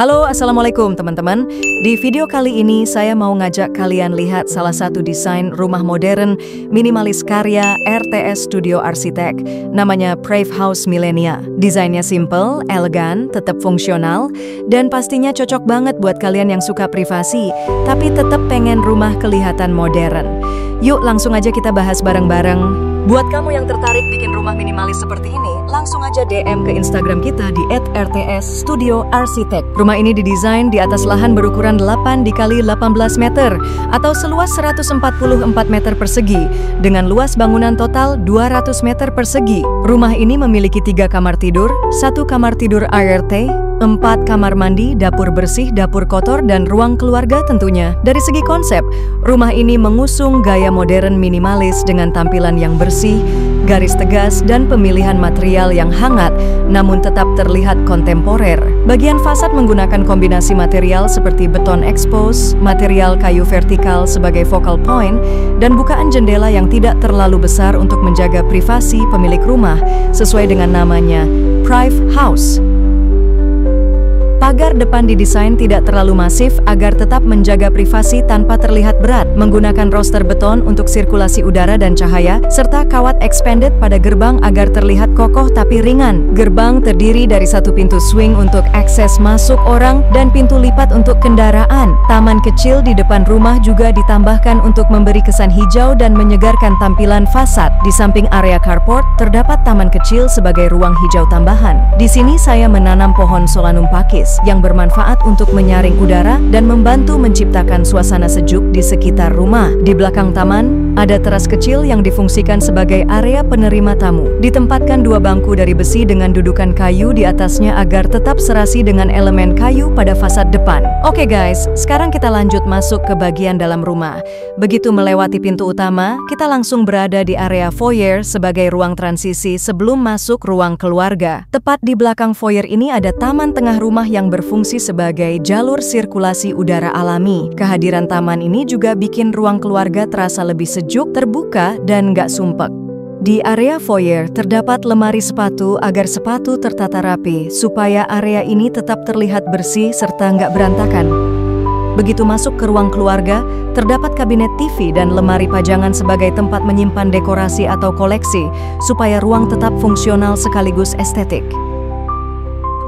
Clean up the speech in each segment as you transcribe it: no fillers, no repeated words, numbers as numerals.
Halo, Assalamualaikum teman-teman. Di video kali ini saya mau ngajak kalian lihat salah satu desain rumah modern minimalis karya RTS Studio Arsitek. Namanya Prave House Millenia. Desainnya simple, elegan, tetap fungsional, dan pastinya cocok banget buat kalian yang suka privasi, tapi tetap pengen rumah kelihatan modern. Yuk langsung aja kita bahas bareng-bareng. Buat kamu yang tertarik bikin rumah minimalis seperti ini, langsung aja DM ke Instagram kita di @rts_studio_arsitek. Rumah ini didesain di atas lahan berukuran 8 x 18 meter atau seluas 144 meter persegi dengan luas bangunan total 200 meter persegi. Rumah ini memiliki 3 kamar tidur, 1 kamar tidur ART, 4 kamar mandi, dapur bersih, dapur kotor, dan ruang keluarga tentunya. Dari segi konsep, rumah ini mengusung gaya modern minimalis dengan tampilan yang bersih, garis tegas, dan pemilihan material yang hangat, namun tetap terlihat kontemporer. Bagian fasad menggunakan kombinasi material seperti beton expose, material kayu vertikal sebagai focal point, dan bukaan jendela yang tidak terlalu besar untuk menjaga privasi pemilik rumah, sesuai dengan namanya, Prave House. Pagar depan didesain tidak terlalu masif agar tetap menjaga privasi tanpa terlihat berat, menggunakan roster beton untuk sirkulasi udara dan cahaya, serta kawat expanded pada gerbang agar terlihat kokoh tapi ringan. Gerbang terdiri dari 1 pintu swing untuk akses masuk orang dan pintu lipat untuk kendaraan. Taman kecil di depan rumah juga ditambahkan untuk memberi kesan hijau dan menyegarkan tampilan fasad. Di samping area carport, terdapat taman kecil sebagai ruang hijau tambahan. Di sini saya menanam pohon solanum pakis yang bermanfaat untuk menyaring udara dan membantu menciptakan suasana sejuk di sekitar rumah. Di belakang taman, ada teras kecil yang difungsikan sebagai area penerima tamu. Ditempatkan 2 bangku dari besi dengan dudukan kayu di atasnya agar tetap serasi dengan elemen kayu pada fasad depan. Oke guys, sekarang kita lanjut masuk ke bagian dalam rumah. Begitu melewati pintu utama, kita langsung berada di area foyer sebagai ruang transisi sebelum masuk ruang keluarga. Tepat di belakang foyer ini ada taman tengah rumah yang berfungsi sebagai jalur sirkulasi udara alami. Kehadiran taman ini juga bikin ruang keluarga terasa lebih sejuk, terbuka, dan nggak sumpek. Di area foyer terdapat lemari sepatu agar sepatu tertata rapi, supaya area ini tetap terlihat bersih serta nggak berantakan. Begitu masuk ke ruang keluarga, terdapat kabinet TV dan lemari pajangan sebagai tempat menyimpan dekorasi atau koleksi, supaya ruang tetap fungsional sekaligus estetik.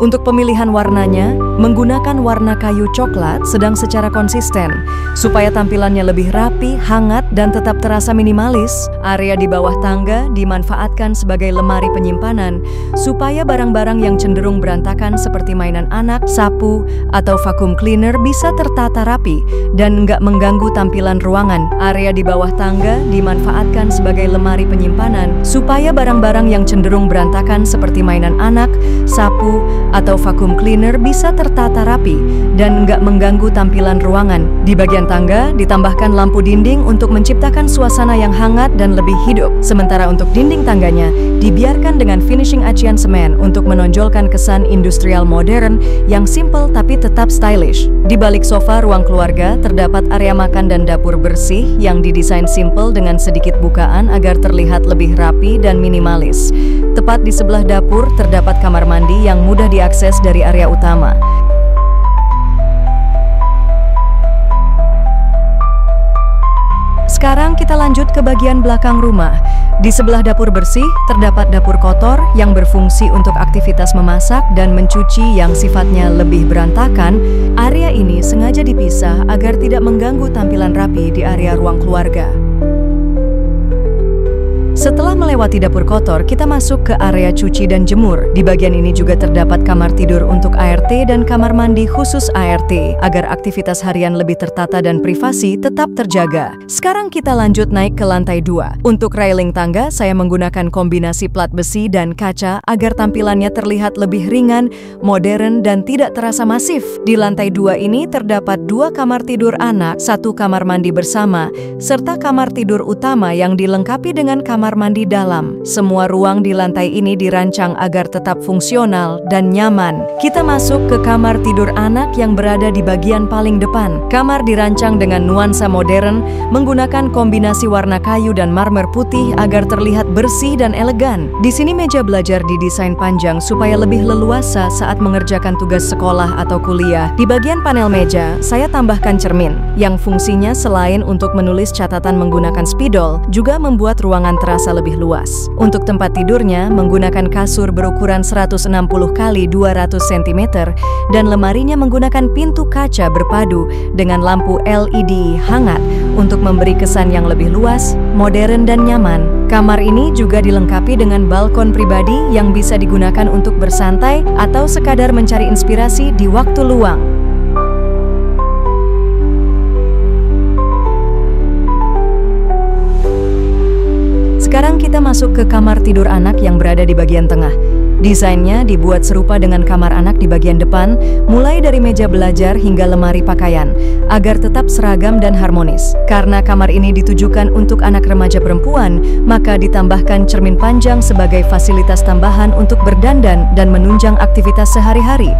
Untuk pemilihan warnanya, menggunakan warna kayu coklat sedang secara konsisten, supaya tampilannya lebih rapi, hangat, dan tetap terasa minimalis. Area di bawah tangga dimanfaatkan sebagai lemari penyimpanan, supaya barang-barang yang cenderung berantakan seperti mainan anak, sapu, atau vacuum cleaner bisa tertata rapi dan nggak mengganggu tampilan ruangan. Area di bawah tangga dimanfaatkan sebagai lemari penyimpanan, supaya barang-barang yang cenderung berantakan seperti mainan anak, sapu, atau vacuum cleaner bisa tertata rapi dan nggak mengganggu tampilan ruangan. Di bagian tangga ditambahkan lampu dinding untuk menciptakan suasana yang hangat dan lebih hidup. Sementara untuk dinding tangganya dibiarkan dengan finishing acian semen untuk menonjolkan kesan industrial modern yang simple tapi tetap stylish. Di balik sofa ruang keluarga terdapat area makan dan dapur bersih yang didesain simple dengan sedikit bukaan agar terlihat lebih rapi dan minimalis. Tepat di sebelah dapur terdapat kamar mandi yang mudah diakses dari area utama. Sekarang kita lanjut ke bagian belakang rumah. Di sebelah dapur bersih, terdapat dapur kotor yang berfungsi untuk aktivitas memasak dan mencuci yang sifatnya lebih berantakan. Area ini sengaja dipisah agar tidak mengganggu tampilan rapi di area ruang keluarga. Setelah melewati dapur kotor, kita masuk ke area cuci dan jemur. Di bagian ini juga terdapat kamar tidur untuk ART dan kamar mandi khusus ART, agar aktivitas harian lebih tertata dan privasi tetap terjaga. Sekarang kita lanjut naik ke lantai 2. Untuk railing tangga, saya menggunakan kombinasi plat besi dan kaca agar tampilannya terlihat lebih ringan, modern, dan tidak terasa masif. Di lantai 2 ini terdapat 2 kamar tidur anak, 1 kamar mandi bersama, serta kamar tidur utama yang dilengkapi dengan kamar kamar mandi dalam. Semua ruang di lantai ini dirancang agar tetap fungsional dan nyaman. Kita masuk ke kamar tidur anak yang berada di bagian paling depan. Kamar dirancang dengan nuansa modern, menggunakan kombinasi warna kayu dan marmer putih agar terlihat bersih dan elegan. Di sini meja belajar didesain panjang supaya lebih leluasa saat mengerjakan tugas sekolah atau kuliah. Di bagian panel meja, saya tambahkan cermin, yang fungsinya selain untuk menulis catatan menggunakan spidol, juga membuat ruangan terasa lebih luas. Untuk tempat tidurnya, menggunakan kasur berukuran 160 x 200 cm dan lemarinya menggunakan pintu kaca berpadu dengan lampu LED hangat untuk memberi kesan yang lebih luas, modern dan nyaman. Kamar ini juga dilengkapi dengan balkon pribadi yang bisa digunakan untuk bersantai atau sekadar mencari inspirasi di waktu luang. Sekarang kita masuk ke kamar tidur anak yang berada di bagian tengah. Desainnya dibuat serupa dengan kamar anak di bagian depan, mulai dari meja belajar hingga lemari pakaian, agar tetap seragam dan harmonis. Karena kamar ini ditujukan untuk anak remaja perempuan, maka ditambahkan cermin panjang sebagai fasilitas tambahan untuk berdandan dan menunjang aktivitas sehari-hari.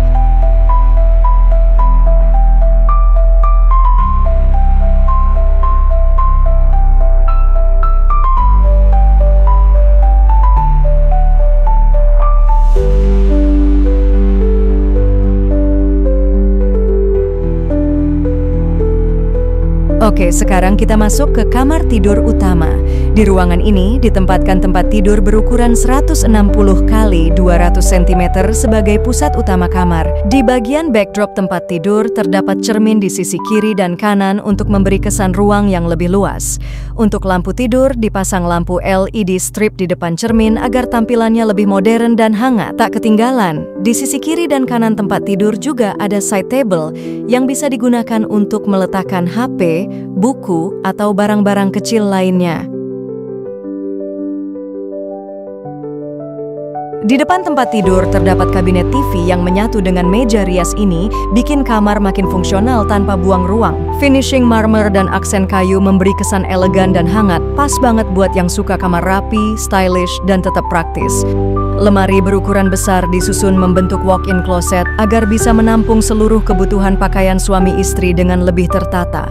Oke, sekarang kita masuk ke kamar tidur utama. Di ruangan ini ditempatkan tempat tidur berukuran 160 x 200 cm sebagai pusat utama kamar. Di bagian backdrop tempat tidur terdapat cermin di sisi kiri dan kanan untuk memberi kesan ruang yang lebih luas. Untuk lampu tidur dipasang lampu LED strip di depan cermin agar tampilannya lebih modern dan hangat. Tak ketinggalan, di sisi kiri dan kanan tempat tidur juga ada side table yang bisa digunakan untuk meletakkan HP, buku, atau barang-barang kecil lainnya. Di depan tempat tidur terdapat kabinet TV yang menyatu dengan meja rias ini, bikin kamar makin fungsional tanpa buang ruang. Finishing marmer dan aksen kayu memberi kesan elegan dan hangat, pas banget buat yang suka kamar rapi, stylish, dan tetap praktis. Lemari berukuran besar disusun membentuk walk-in closet agar bisa menampung seluruh kebutuhan pakaian suami istri dengan lebih tertata.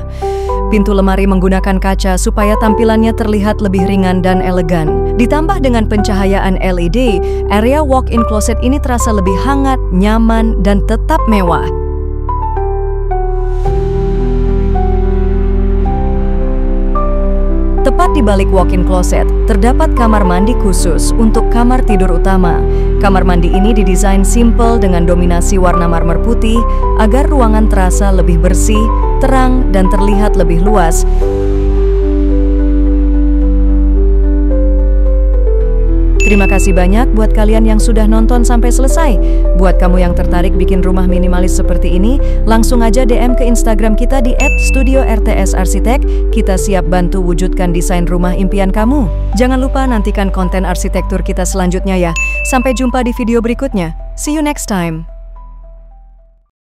Pintu lemari menggunakan kaca supaya tampilannya terlihat lebih ringan dan elegan. Ditambah dengan pencahayaan LED, area walk-in closet ini terasa lebih hangat, nyaman, dan tetap mewah. Tepat di balik walk-in closet, terdapat kamar mandi khusus untuk kamar tidur utama. Kamar mandi ini didesain simple dengan dominasi warna marmer putih agar ruangan terasa lebih bersih, terang, dan terlihat lebih luas. Terima kasih banyak buat kalian yang sudah nonton sampai selesai. Buat kamu yang tertarik bikin rumah minimalis seperti ini, langsung aja DM ke Instagram kita di @studio_rts_arsitek. Kita siap bantu wujudkan desain rumah impian kamu. Jangan lupa nantikan konten arsitektur kita selanjutnya ya. Sampai jumpa di video berikutnya. See you next time.